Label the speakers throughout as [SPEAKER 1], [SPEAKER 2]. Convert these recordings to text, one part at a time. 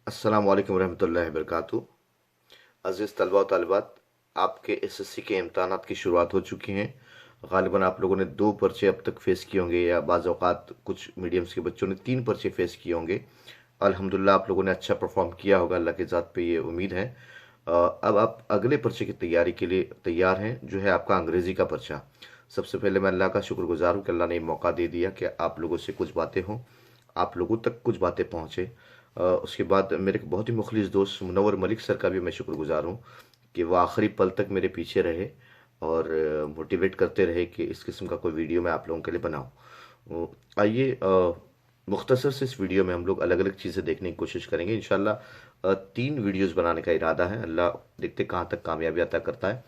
[SPEAKER 1] अस्सलाम वालेकुम रहमतुल्लाहि वबरकातुहू। अज़ीज़ तलबा व तालिबात, आपके एसएससी के इम्तहानात की शुरुआत हो चुकी हैं। ग़ालिबन आप लोगों ने 2 पर्चे अब तक फ़ेस किए होंगे, या बाज़ औक़ात कुछ मीडियम्स के बच्चों ने 3 पर्चे फ़ेस किए होंगे। अल्हम्दुलिल्लाह आप लोगों ने अच्छा परफ़ॉर्म किया होगा, अल्लाह की ज़ात पे ये उम्मीद है। अब आप अगले पर्चे की तैयारी के लिए तैयार हैं, जो है आपका अंग्रेज़ी का पर्चा। सबसे पहले मैं अल्लाह का शुक्रगुज़ार हूँ कि अल्लाह ने ये मौका दे दिया कि आप लोगों से कुछ बातें हों, आप लोगों तक कुछ बातें पहुँचे। उसके बाद मेरे एक बहुत ही मुखलिस दोस्त मुनव्वर मलिक सर का भी मैं शुक्रगुज़ार हूँ कि वो आखिरी पल तक मेरे पीछे रहे और मोटिवेट करते रहे कि इस किस्म का कोई वीडियो मैं आप लोगों के लिए बनाऊँ। आइए मुख्तसर से इस वीडियो में हम लोग अलग अलग चीज़ें देखने की कोशिश करेंगे इंशाल्लाह। 3 वीडियोज़ बनाने का इरादा है, अल्लाह देखते कहाँ तक कामयाबी अता करता है।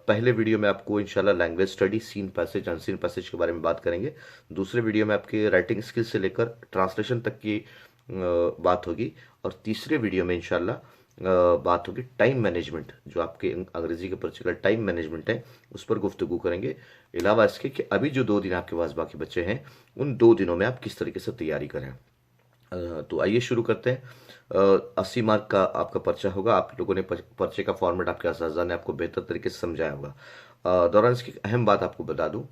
[SPEAKER 1] पहले वीडियो में आपको इंशाल्लाह language study, seen passage, unseen passage के बारे में बात करेंगे। दूसरे वीडियो में आपके राइटिंग स्किल से लेकर ट्रांसलेशन तक की बात होगी। और तीसरे वीडियो में इंशाल्लाह बात होगी टाइम मैनेजमेंट, जो आपके अंग्रेजी के पर्चे का टाइम मैनेजमेंट है उस पर गुफ्तगू करेंगे। अलावा इसके कि अभी जो 2 दिन आपके पास बाकी बचे हैं, उन 2 दिनों में आप किस तरीके से तैयारी करें। तो आइए शुरू करते हैं। 80 मार्क का आपका पर्चा होगा। आप लोगों ने पर्चे का फॉर्मेट आपके असातिज़ा ने आपको बेहतर तरीके से समझाया होगा। दौरान इसकी एक अहम बात आपको बता दूं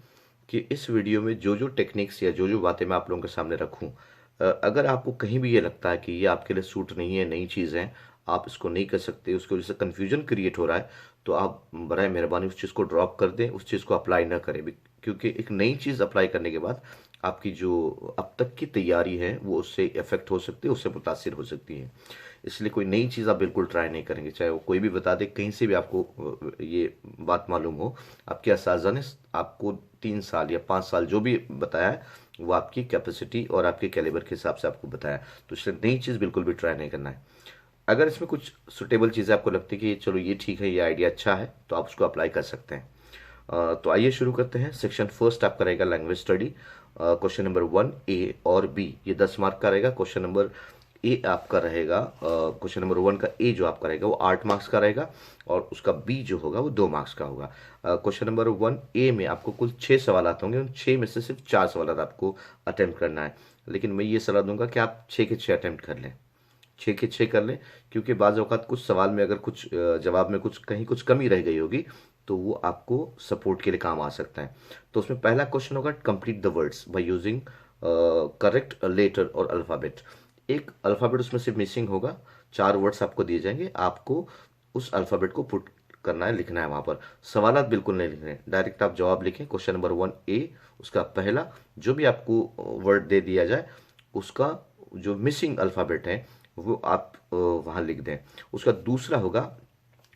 [SPEAKER 1] कि इस वीडियो में जो जो टेक्निक्स या जो जो बातें मैं आप लोगों के सामने रखूं, अगर आपको कहीं भी ये लगता है कि ये आपके लिए सूट नहीं है, नई चीज़ है, आप इसको नहीं कर सकते, उसकी वजह से कन्फ्यूजन क्रिएट हो रहा है, तो आप बराए मेहरबानी उस चीज़ को ड्रॉप कर दें, उस चीज़ को अप्लाई ना करें। क्योंकि एक नई चीज़ अप्लाई करने के बाद आपकी जो अब तक की तैयारी है वो उससे इफेक्ट हो सकती है, उससे मुतासिर हो सकती है। इसलिए कोई नई चीज़ आप बिल्कुल ट्राई नहीं करेंगे, चाहे वो कोई भी बता दे, कहीं से भी आपको ये बात मालूम हो। आपके असातिज़ा ने आपको 3 साल या 5 साल जो भी बताया है, वो आपकी कैपेसिटी और आपके कैलिबर के हिसाब से आपको बताया। तो इसलिए नई चीज़ बिल्कुल भी ट्राई नहीं करना है। अगर इसमें कुछ सुटेबल चीज़ें आपको लगती है कि चलो ये ठीक है, ये आइडिया अच्छा है, तो आप उसको अप्लाई कर सकते हैं। तो आइए शुरू करते हैं। सेक्शन फर्स्ट आपका रहेगा लैंग्वेज स्टडी। क्वेश्चन नंबर 1 ए और बी, ये 10 मार्क का रहेगा। क्वेश्चन नंबर ए आपका रहेगा, क्वेश्चन नंबर 1 का ए जो आपका रहेगा वो 8 मार्क्स का रहेगा, और उसका बी जो होगा वो 2 मार्क्स का होगा। क्वेश्चन नंबर 1 ए में आपको कुल 6 सवाल होंगे, उन 6 में से सिर्फ 4 सवाल आपको अटेम्प्ट करना है। लेकिन मैं ये सलाह दूंगा कि आप 6 के 6 अटेम्प्ट कर लें, 6 के 6 कर लें, क्योंकि बाज़ औक़ात कुछ सवाल में अगर कुछ जवाब में कुछ कहीं कुछ कमी रह गई होगी, तो वो आपको सपोर्ट के लिए काम आ सकता है। तो उसमें पहला क्वेश्चन होगा complete the words by using correct letter और अल्फ़ाबेट। एक अल्फ़ाबेट उसमें से मिसिंग होगा, 4 वर्ड्स आपको दिए जाएंगे, आपको उस अल्फ़ाबेट को पुट करना है, लिखना है वहाँ पर। सवालात बिल्कुल नहीं लिखने हैं, डायरेक्ट आप जवाब लिखें। क्वेश्चन नंबर 1 ए, उसका पहला जो भी आपको वर्ड दे दिया जाए, उसका जो मिसिंग अल्फ़ाबेट है वो आप वहाँ लिख दें। उसका दूसरा होगा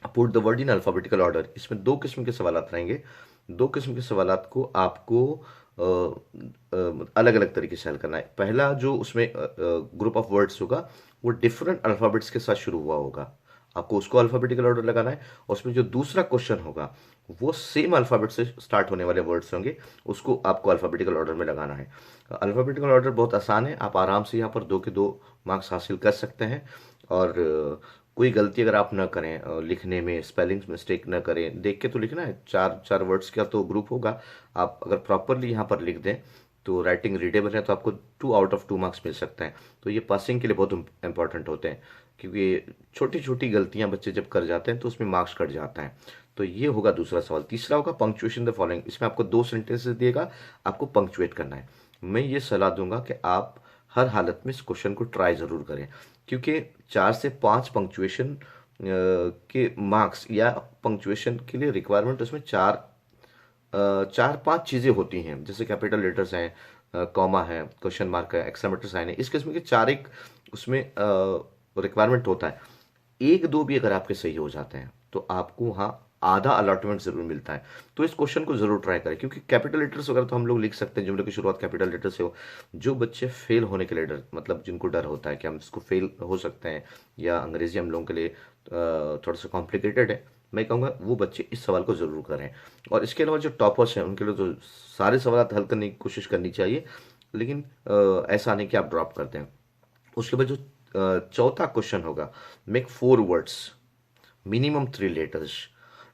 [SPEAKER 1] put the word in alphabetical order. इसमें 2 किस्म के सवालात रहेंगे। 2 किस्म के सवालात को आपको अलग अलग तरीके से हल करना है। पहला जो उसमें ग्रुप ऑफ वर्ड्स होगा, वो डिफरेंट अल्फ़ाबेट्स के साथ शुरू हुआ होगा, आपको उसको अल्फ़ाबेटिकल ऑर्डर लगाना है। और उसमें जो दूसरा क्वेश्चन होगा, वो सेम अल्फ़ाबेट से स्टार्ट होने वाले वर्ड्स होंगे, उसको आपको अल्फ़ाबेटिकल ऑर्डर में लगाना है। अल्फ़ाबेटिकल ऑर्डर बहुत आसान है, आप आराम से यहाँ पर 2 के 2 मार्क्स हासिल कर सकते हैं। और कोई गलती अगर आप ना करें, लिखने में स्पेलिंग मिस्टेक ना करें, देख के तो लिखना है, 4 वर्ड्स का तो ग्रुप होगा। आप अगर प्रॉपरली यहाँ पर लिख दें तो राइटिंग रीडेबल है, तो आपको 2 आउट ऑफ 2 मार्क्स मिल सकते हैं। तो ये पासिंग के लिए बहुत इंपॉर्टेंट होते हैं, क्योंकि छोटी छोटी गलतियां बच्चे जब कर जाते हैं तो उसमें मार्क्स कट जाता है। तो ये होगा दूसरा सवाल। तीसरा होगा पंक्चुएशन द फॉलोइंग। इसमें आपको 2 सेंटेंसेस दिएगा, आपको पंक्चुएट करना है। मैं ये सलाह दूंगा कि आप हर हालत में इस क्वेश्चन को ट्राई ज़रूर करें, क्योंकि 4 से 5 पंक्चुएशन के मार्क्स या पंक्चुएशन के लिए रिक्वायरमेंट उसमें 4-5 चीज़ें होती हैं, जैसे कैपिटल लेटर्स हैं, कॉमा है, क्वेश्चन मार्क है, एक्सक्लेमेटरी साइन है, इस किस्म के 4 एक उसमें रिक्वायरमेंट होता है। 1-2 भी अगर आपके सही हो जाते हैं तो आपको वहाँ आधा अलॉटमेंट जरूर मिलता है। तो इस क्वेश्चन को जरूर ट्राई करें, क्योंकि कैपिटल लेटर्स वगैरह तो हम लोग लिख सकते हैं, जुमले की शुरुआत कैपिटल लेटर से हो। जो बच्चे फेल होने के लिए डर, मतलब जिनको डर होता है कि हम इसको फेल हो सकते हैं, या अंग्रेजी हम लोगों के लिए थोड़ा सा कॉम्प्लिकेटेड है, मैं कहूँगा वो बच्चे इस सवाल को ज़रूर करें। और इसके अलावा जो टॉपर्स हैं उनके लिए तो सारे सवाल हल करने की कोशिश करनी चाहिए, लेकिन ऐसा नहीं कि आप ड्रॉप कर दें। उसके बाद जो चौथा क्वेश्चन होगा, make 4 words minimum 3 letters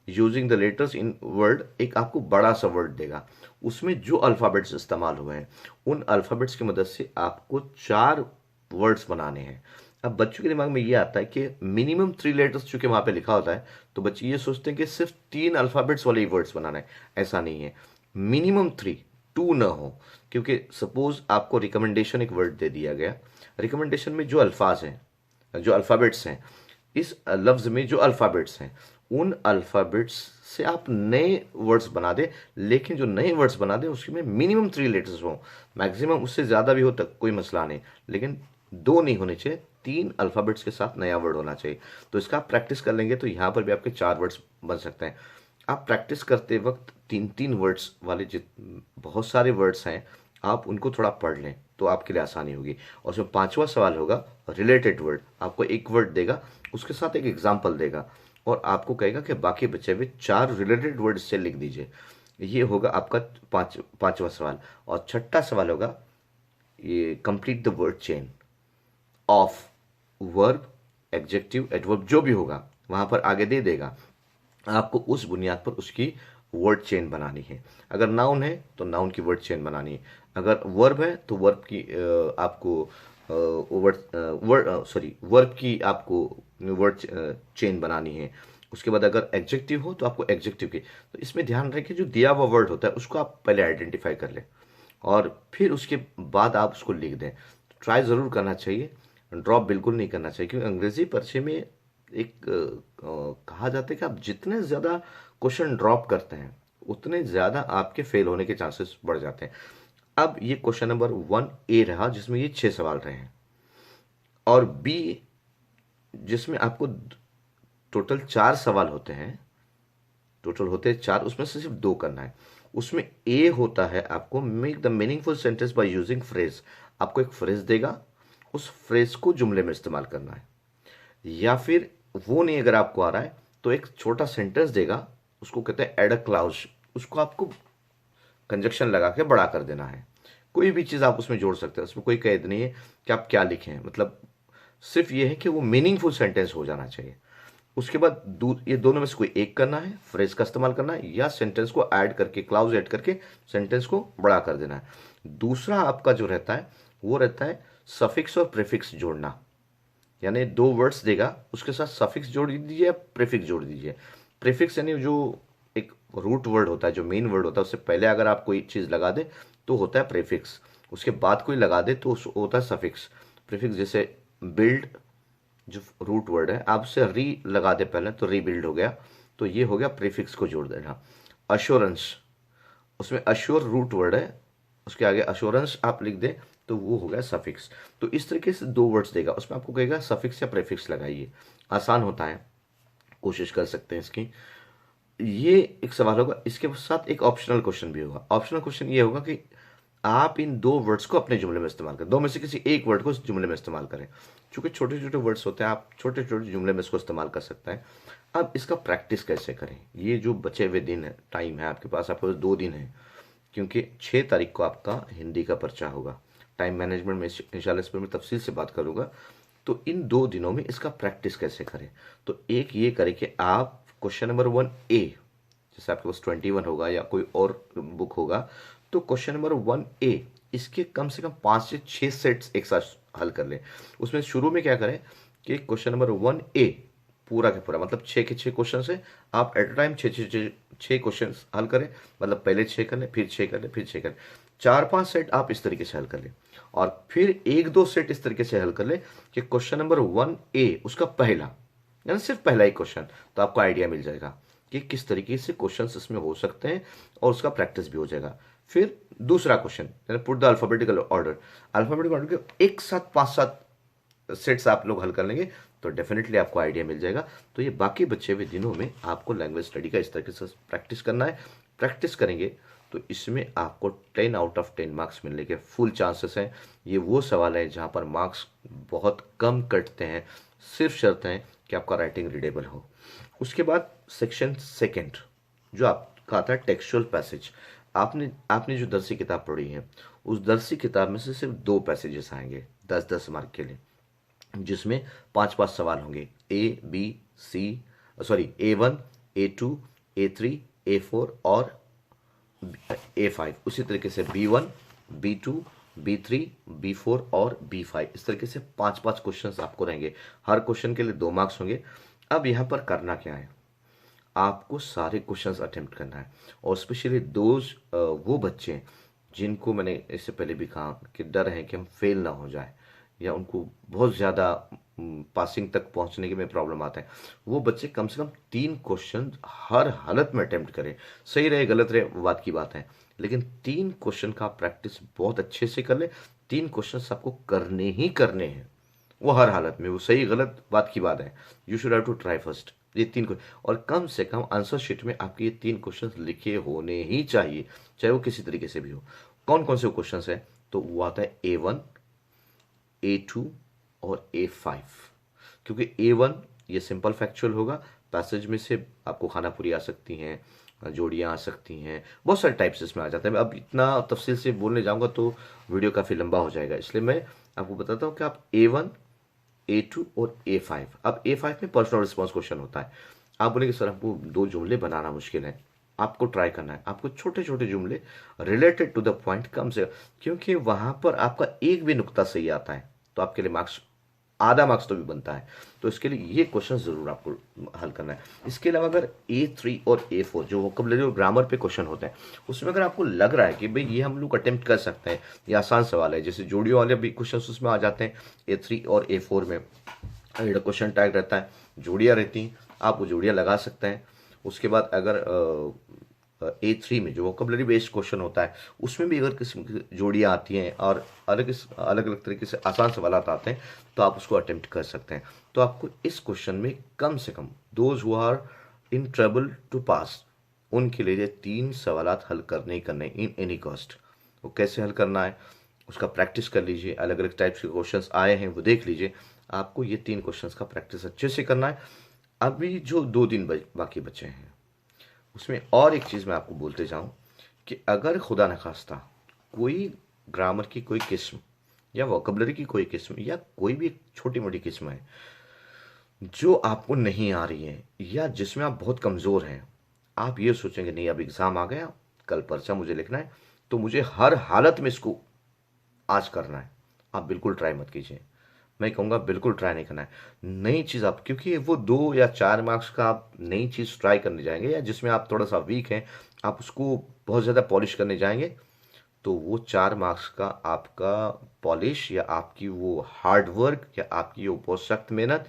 [SPEAKER 1] using the letters in word. एक आपको बड़ा सा वर्ड देगा, उसमें जो अल्फ़ाबेट्स इस्तेमाल हुए हैं उन अल्फ़ाबेट्स की मदद से आपको 4 वर्ड्स बनाने हैं। अब बच्चों के दिमाग में ये आता है कि मिनिमम 3 लेटर्स चूंकि वहां पे लिखा होता है, तो बच्चे ये सोचते हैं कि सिर्फ 3 अल्फाबेट्स वाले वर्ड्स बनाना है। ऐसा नहीं है, मिनिमम 3, 2 ना हो। क्योंकि सपोज आपको रिकमेंडेशन एक वर्ड दे दिया गया, रिकमेंडेशन में जो अल्फाज हैं, जो अल्फाबेट्स हैं, इस लफ्ज में जो अल्फाबेट्स हैं, उन अल्फाबेट्स से आप नए वर्ड्स बना दे, लेकिन जो नए वर्ड्स बना दे उसमें मिनिमम 3 लेटर्स हो। मैक्सिमम उससे ज़्यादा भी हो तक कोई मसला नहीं, लेकिन 2 नहीं होने चाहिए, 3 अल्फाबेट्स के साथ नया वर्ड होना चाहिए। तो इसका आप प्रैक्टिस कर लेंगे तो यहाँ पर भी आपके 4 वर्ड्स बन सकते हैं। आप प्रैक्टिस करते वक्त 3-3 वर्ड्स वाले जित बहुत सारे वर्ड्स हैं, आप उनको थोड़ा पढ़ लें तो आपके लिए आसानी होगी। और उसमें 5वां सवाल होगा रिलेटेड वर्ड, आपको एक वर्ड देगा, उसके साथ एक एग्जाम्पल देगा और आपको कहेगा कि बाकी बचे हुए 4 रिलेटेड वर्ड से लिख दीजिए। ये होगा आपका 5वां सवाल। और 6ठा सवाल होगा ये complete the word chain of verb, adjective, adverb जो भी होगा वहां पर आगे दे देगा, आपको उस बुनियाद पर उसकी वर्ड चेन बनानी है। अगर नाउन है तो नाउन की वर्ड चेन बनानी है, अगर वर्ब है तो वर्ब की आपको वर्ब की आपको वर्ड चेन बनानी है। उसके बाद अगर एडजेक्टिव हो तो आपको एडजेक्टिव की। तो इसमें ध्यान रखें जो दिया हुआ वर्ड होता है उसको आप पहले आइडेंटिफाई कर लें और फिर उसके बाद आप उसको लिख दें। ट्राई ज़रूर करना चाहिए, ड्रॉप बिल्कुल नहीं करना चाहिए, क्योंकि अंग्रेजी परीक्षा में एक कहा जाता है कि आप जितने ज़्यादा क्वेश्चन ड्रॉप करते हैं उतने ज़्यादा आपके फेल होने के चांसेस बढ़ जाते हैं। अब ये क्वेश्चन नंबर 1A रहा जिसमें ये 6 सवाल रहे हैं, और B जिसमें आपको टोटल 4 सवाल होते हैं, टोटल होते हैं 4, उसमें से सिर्फ 2 करना है। उसमें ए होता है आपको make the meaningful sentence by using phrase, आपको एक फ्रेज देगा, उस फ्रेज को जुमले में इस्तेमाल करना है। या फिर वो नहीं अगर आपको आ रहा है तो एक छोटा सेंटेंस देगा, उसको कहते हैं एड अ क्लाउज, उसको आपको कंजक्शन लगा के बड़ा कर देना है। कोई भी चीज़ आप उसमें जोड़ सकते हैं, उसमें कोई कैद नहीं है कि आप क्या लिखें, मतलब सिर्फ ये है कि वो मीनिंगफुल सेंटेंस हो जाना चाहिए। उसके बाद ये दोनों में से कोई एक करना है, फ्रेज का इस्तेमाल करना है या सेंटेंस को ऐड करके, क्लाउज ऐड करके सेंटेंस को बड़ा कर देना है। दूसरा आपका जो रहता है वो रहता है सफिक्स और प्रीफिक्स जोड़ना, यानी 2 वर्ड्स देगा उसके साथ सफिक्स जोड़ दीजिए या प्रीफिक्स जोड़ दीजिए। प्रीफिक्स यानी जो एक रूट वर्ड होता है, जो मेन वर्ड होता है, उससे पहले अगर आप कोई चीज़ लगा दे तो होता है प्रीफिक्स, उसके बाद कोई लगा दे तो होता है सफिक्स। प्रीफिक्स जैसे बिल्ड जो रूट वर्ड है, आप उसे री लगा दे पहले तो रीबिल्ड हो गया, तो ये हो गया प्रीफिक्स को जोड़ देना। अश्योरेंस, उसमें अश्योर रूट वर्ड है, उसके आगे अश्योरेंस आप लिख दे तो वो हो गया सफिक्स। तो इस तरीके से 2 वर्ड्स देगा, उसमें आपको कहेगा सफिक्स या प्रीफिक्स लगाइए। आसान होता है, कोशिश कर सकते हैं इसकी। ये एक सवाल होगा, इसके साथ एक ऑप्शनल क्वेश्चन भी होगा। ऑप्शनल क्वेश्चन ये होगा कि आप इन 2 वर्ड्स को अपने जुमले में इस्तेमाल करें, 2 में से किसी एक वर्ड को इस जुमले में इस्तेमाल करें। चूंकि छोटे छोटे वर्ड्स होते हैं, आप छोटे छोटे जुमले में इसको इस्तेमाल कर सकते हैं। अब इसका प्रैक्टिस कैसे करें, ये जो बचे हुए दिन है, टाइम है आपके पास 2 दिन है, क्योंकि 6 तारीख को आपका हिंदी का पर्चा होगा। टाइम मैनेजमेंट में इंशाल्लाह इस पर मैं तफसील से बात करूंगा। तो इन 2 दिनों में इसका प्रैक्टिस कैसे करें, तो एक ये करें कि आप क्वेश्चन नंबर 1A, जैसे आपके पास 21 होगा या कोई और बुक होगा, तो क्वेश्चन नंबर 1A इसके कम से कम 5 से 6 सेट्स एक साथ हल कर लें। उसमें शुरू में क्या करें कि क्वेश्चन नंबर 1A पूरा के पूरा, मतलब 6 के 6 क्वेश्चन से आप एट अ टाइम 6 क्वेश्चन हल करें, मतलब पहले 6 कर लें, फिर 6 कर लें, फिर 6 कर लें। 4-5 सेट आप इस तरीके से हल कर लें और फिर 1-2 सेट इस तरीके से हल कर लें कि क्वेश्चन नंबर 1A उसका पहला, यानी सिर्फ पहला ही क्वेश्चन, तो आपको आइडिया मिल जाएगा कि किस तरीके से क्वेश्चंस इसमें हो सकते हैं और उसका प्रैक्टिस भी हो जाएगा। फिर दूसरा क्वेश्चन, यानी put the alphabetical order, alphabetical order के एक साथ 5-7 सेट्स आप लोग हल कर लेंगे तो डेफिनेटली आपको आइडिया मिल जाएगा। तो ये बाकी बचे हुए दिनों में आपको लैंग्वेज स्टडी का इस तरीके से प्रैक्टिस करना है। प्रैक्टिस करेंगे तो इसमें आपको 10 आउट ऑफ 10 मार्क्स मिलने के फुल चांसेस हैं। ये वो सवाल है जहाँ पर मार्क्स बहुत कम कटते हैं, सिर्फ शर्त है कि आपका राइटिंग रीडेबल हो। उसके बाद सेक्शन सेकेंड जो आपका आता है टेक्सचुअल पैसेज, आपने जो दरसी किताब पढ़ी है उस दरसी किताब में से सिर्फ 2 पैसेजेस आएंगे 10-10 मार्क के लिए, जिसमें 5-5 सवाल होंगे, A1, A2, A3, A4 और A5। उसी तरीके से B1, B2, B3, B4 और B5, इस तरीके से 5-5 क्वेश्चंस आपको रहेंगे। हर क्वेश्चन के लिए 2 मार्क्स होंगे। अब यहाँ पर करना क्या है, आपको सारे क्वेश्चंस अटेम्प्ट करना है, और स्पेशली वो बच्चे जिनको मैंने इससे पहले भी कहा कि डर है कि हम फेल ना हो जाए, या उनको बहुत ज़्यादा पासिंग तक पहुंचने के में प्रॉब्लम आता है, वो बच्चे कम से कम 3 क्वेश्चन हर हालत में अटेम्प्ट करें। सही रहे गलत रहे वो बात की बात है, लेकिन 3 क्वेश्चन का प्रैक्टिस बहुत अच्छे से कर ले। 3 क्वेश्चन आपको करने ही करने हैं, वो हर हालत में, वो सही गलत बात की बात है। You should have to try first ये 3 क्वेश्चन, और कम से कम आंसर शीट में आपके ये 3 क्वेश्चन लिखे होने ही चाहिए, चाहे वो किसी तरीके से भी हो। कौन कौन से क्वेश्चन है, तो वो आता है A1, A2 और A5। क्योंकि A1 ये सिंपल फैक्चुअल होगा, पैसेज में से आपको खानापुरी आ सकती हैं, जोड़ियाँ आ सकती हैं, बहुत सारे टाइप्स इसमें आ जाते हैं। मैं अब इतना तफसील से बोलने जाऊंगा तो वीडियो काफ़ी लंबा हो जाएगा, इसलिए मैं आपको बताता हूँ कि आप A1, A2 और A5। अब A5 में पर्सनल रिस्पॉन्स क्वेश्चन होता है। आप बोलेंगे सर हमको 2 जुमले बनाना मुश्किल है, आपको ट्राई करना है, आपको छोटे छोटे जुमले रिलेटेड टू द पॉइंट कम से, क्योंकि वहां पर आपका एक भी नुक्ता सही आता है तो आपके लिए मार्क्स, आधा मार्क्स तो भी बनता है। तो इसके लिए ये क्वेश्चन जरूर आपको हल करना है। इसके अलावा अगर A3 और A4 जो वोकैबुलरी और ग्रामर पे क्वेश्चन होते हैं, उसमें अगर आपको लग रहा है कि भाई ये हम लोग अटेम्प्ट कर सकते हैं, ये आसान सवाल है, जैसे जोड़ियों वाले भी क्वेश्चन उसमें आ जाते हैं A3 और A4 में। क्वेश्चन टैग रहता है, जोड़ियाँ रहती हैं, आप वो जोड़ियाँ लगा सकते हैं। उसके बाद अगर A3 में जो वोकैबुलरी बेस्ड क्वेश्चन होता है, उसमें भी अगर किसी की जोड़ियाँ आती हैं और अलग अलग तरीके से आसान सवाल आते हैं, तो आप उसको अटेम्प्ट कर सकते हैं। तो आपको इस क्वेश्चन में कम से कम those who are in trouble to pass, उनके लिए 3 सवालात हल करने ही करने इन एनी कॉस्ट। वो कैसे हल करना है उसका प्रैक्टिस कर लीजिए, अलग अलग टाइप्स के क्वेश्चंस आए हैं वो देख लीजिए। आपको ये 3 क्वेश्चंस का प्रैक्टिस अच्छे से करना है। अभी जो 2 दिन बाकी बचे हैं, उसमें और एक चीज़ मैं आपको बोलते जाऊं कि अगर खुदा न खास्ता कोई ग्रामर की कोई किस्म या वोकैबुलरी की कोई किस्म या कोई भी छोटी मोटी किस्म है जो आपको नहीं आ रही है या जिसमें आप बहुत कमज़ोर हैं, आप ये सोचेंगे नहीं अब एग्ज़ाम आ गया, कल पर्चा मुझे लिखना है तो मुझे हर हालत में इसको आज करना है, आप बिल्कुल ट्राई मत कीजिए। मैं कहूँगा बिल्कुल ट्राई नहीं करना है। नई चीज़ आप, क्योंकि वो 2 या 4 मार्क्स का आप नई चीज़ ट्राई करने जाएंगे या जिसमें आप थोड़ा सा वीक हैं, आप उसको बहुत ज़्यादा पॉलिश करने जाएंगे, तो वो 4 मार्क्स का आपका पॉलिश या आपकी वो हार्ड वर्क या आपकी वो बहुत सख्त मेहनत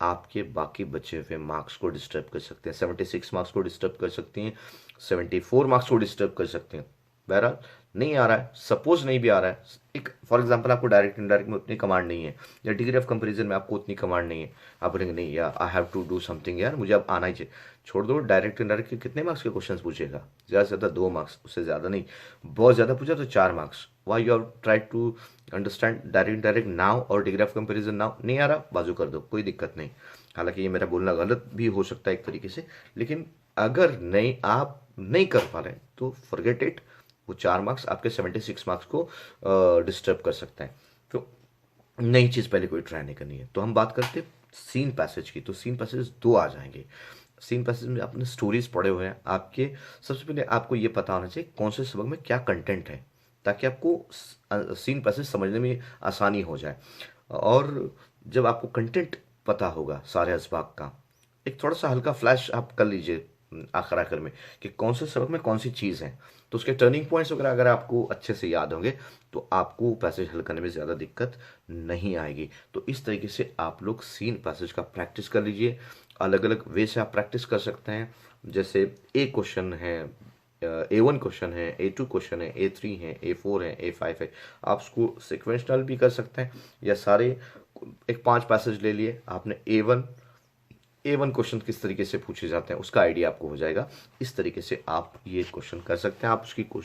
[SPEAKER 1] आपके बाकी बचे हुए मार्क्स को डिस्टर्ब कर सकते हैं। 76 मार्क्स को डिस्टर्ब कर सकती हैं, 74 मार्क्स को डिस्टर्ब कर सकते हैं। बहरहाल नहीं आ रहा है, सपोज नहीं भी आ रहा है, एक फॉर एग्जांपल आपको डायरेक्ट इनडायरेक्ट में उतनी कमांड नहीं है, या डिग्री ऑफ कंपैरिजन में आपको उतनी कमांड नहीं है, आप बोलेंगे नहीं यार I have to do something, यार मुझे अब आना ही चाहिए। छोड़ दो, डायरेक्ट इनडायरेक्ट के कितने मार्क्स के क्वेश्चन पूछेगा, ज़्यादा से ज़्यादा 2 मार्क्स, उससे ज़्यादा नहीं। बहुत ज़्यादा पूछा तो 4 marks. Why you have try to understand direct direct now और डिग्री ऑफ कंपैरिजन नाउ, नहीं आ रहा बाजू कर दो, कोई दिक्कत नहीं। हालांकि ये मेरा बोलना गलत भी हो सकता है एक तरीके से, लेकिन अगर नहीं आप नहीं कर पा रहे तो फॉरगेट इट, वो 4 मार्क्स आपके 76 मार्क्स को डिस्टर्ब कर सकता है। तो नई चीज़ पहले कोई ट्राई नहीं करनी है। तो हम बात करते हैं सीन पैसेज की, तो सीन पैसेज 2 आ जाएंगे। सीन पैसेज में आपने स्टोरीज पढ़े हुए हैं, आपके सबसे पहले आपको ये पता होना चाहिए कौन से सबक में क्या कंटेंट है, ताकि आपको सीन पैसेज समझने में आसानी हो जाए। और जब आपको कंटेंट पता होगा सारे असबाक का, एक थोड़ा सा हल्का फ्लैश आप कर लीजिए आखिर आखिर में कि कौन से सबक में कौन सी चीज़ है, तो उसके टर्निंग पॉइंट्स वगैरह अगर आपको अच्छे से याद होंगे तो आपको पैसेज हल करने में ज़्यादा दिक्कत नहीं आएगी। तो इस तरीके से आप लोग सीन पैसेज का प्रैक्टिस कर लीजिए। अलग अलग वे से आप प्रैक्टिस कर सकते हैं, जैसे ए क्वेश्चन है, A1 क्वेश्चन है, A2 क्वेश्चन है, A3 है, A4 है, A5 है, आप उसको सिक्वेंशनल भी कर सकते हैं, या सारे एक 5 पैसेज ले लिए आपने, A1 क्वेश्चन किस तरीके से पूछे जाते हैं उसका आइडिया आपको हो जाएगा। इस तरीके से आप ये क्वेश्चन कर सकते हैं, आप उसकी कोशिश